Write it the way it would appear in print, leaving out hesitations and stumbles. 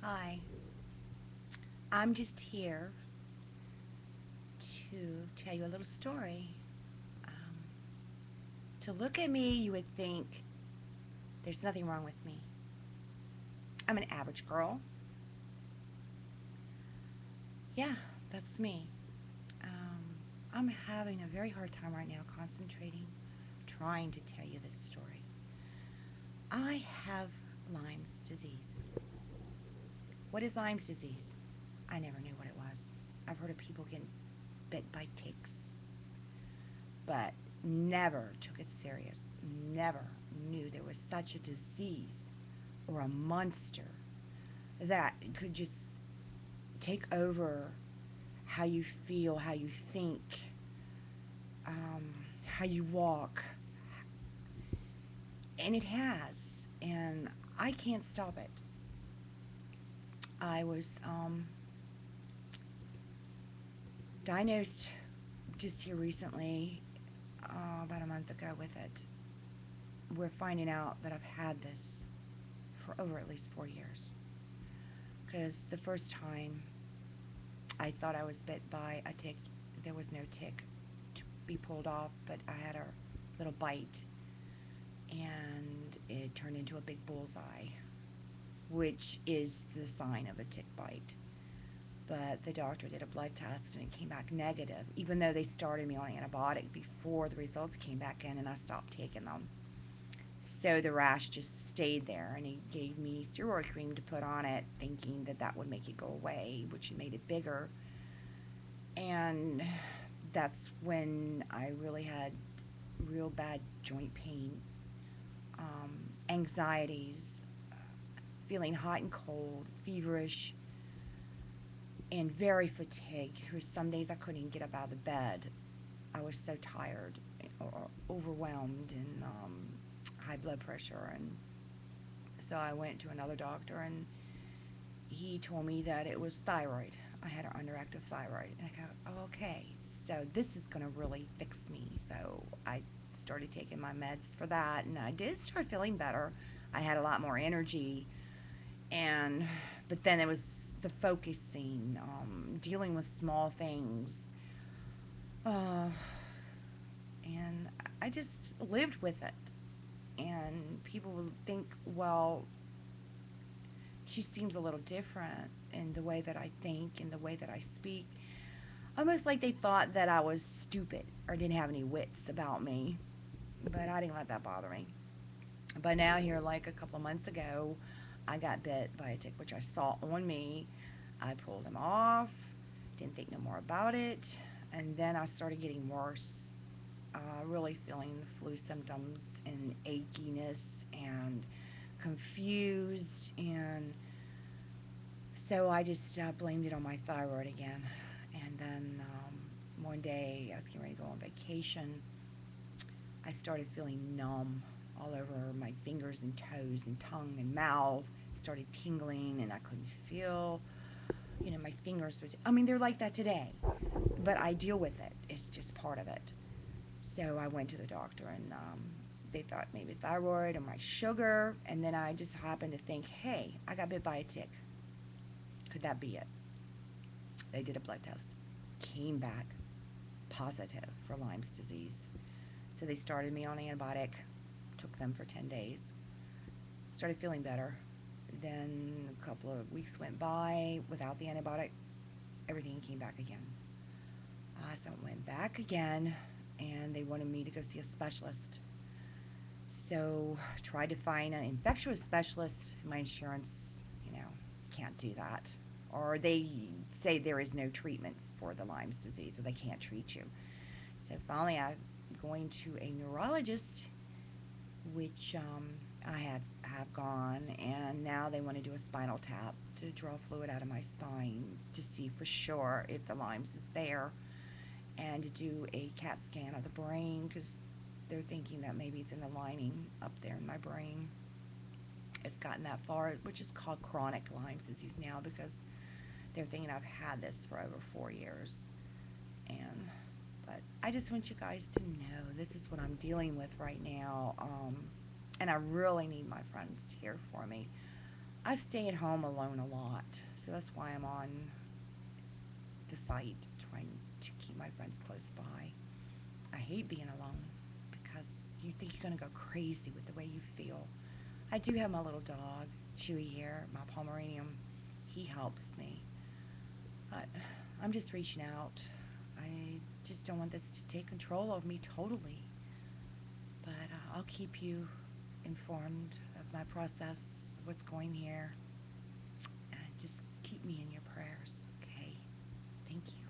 Hi, I'm just here to tell you a little story. Um, to look at me, you would think there's nothing wrong with me. I'm an average girl. Yeah, that's me. Um, I'm having a very hard time right now concentrating, trying to tell you this story. I have Lyme's disease. What is Lyme's disease? I never knew what it was. I've heard of people getting bit by ticks, but never took it serious, never knew there was such a disease or a monster that could just take over how you feel, how you think, how you walk. And it has, and I can't stop it. I was diagnosed just here recently, about a month ago, with it. We're finding out that I've had this for over at least 4 years. Because the first time I thought I was bit by a tick, there was no tick to be pulled off, but I had a little bite and it turned into a big bullseye, which is the sign of a tick bite. But the doctor did a blood test and it came back negative, even though they started me on antibiotic before the results came back in and I stopped taking them. So the rash just stayed there, and he gave me steroid cream to put on it, thinking that that would make it go away, which made it bigger. And that's when I really had real bad joint pain, anxieties, feeling hot and cold, feverish, and very fatigued. There were some days I couldn't even get up out of the bed. I was so tired or overwhelmed and high blood pressure. And so I went to another doctor, and he told me that it was thyroid. I had an underactive thyroid. And I go, oh, okay, so this is going to really fix me. So I started taking my meds for that, and I did start feeling better. I had a lot more energy, and but then it was the focusing, dealing with small things, uh, and I just lived with it. And people would think, well, she seems a little different in the way that I think, in the way that I speak. Almost like they thought that I was stupid or didn't have any wits about me. But I didn't let that bother me. But now, here, like a couple of months ago, I got bit by a tick, which I saw on me. I pulled him off, didn't think no more about it. And then I started getting worse, really feeling the flu symptoms and achiness and confused. And so I just blamed it on my thyroid again. And then one day I was getting ready to go on vacation. I started feeling numb all over my fingers and toes and tongue and mouth. Started tingling and I couldn't feel, my fingers. I mean, they're like that today, but I deal with it. It's just part of it. So I went to the doctor, and they thought maybe thyroid or my sugar. And then I just happened to think, hey, I got bit by a tick. Could that be it? They did a blood test. Came back positive for Lyme's disease. So they started me on antibiotic, took them for 10 days, started feeling better. Then a couple of weeks went by without the antibiotic, everything came back again. So I went back again, and they wanted me to go see a specialist. So tried to find an infectious specialist. My insurance, can't do that. Or they say there is no treatment for the Lyme's disease, or they can't treat you. So finally, I'm going to a neurologist, which have gone, and now they want to do a spinal tap to draw fluid out of my spine to see for sure if the Lyme's is there, and to do a CAT scan of the brain, because they're thinking that maybe it's in the lining up there in my brain. It's gotten that far, which is called chronic Lyme's disease now, because they're thinking I've had this for over 4 years. And but I just want you guys to know this is what I'm dealing with right now, and I really need my friends here for me. I stay at home alone a lot, so that's why I'm on the site trying to keep my friends close by. I hate being alone because you think you're going to go crazy with the way you feel. I do have my little dog, Chewy here, my Pomeranian. He helps me. I, I'm just reaching out. I just don't want this to take control of me totally. But I'll keep you informed of my process, what's going here. And just keep me in your prayers, okay? Thank you.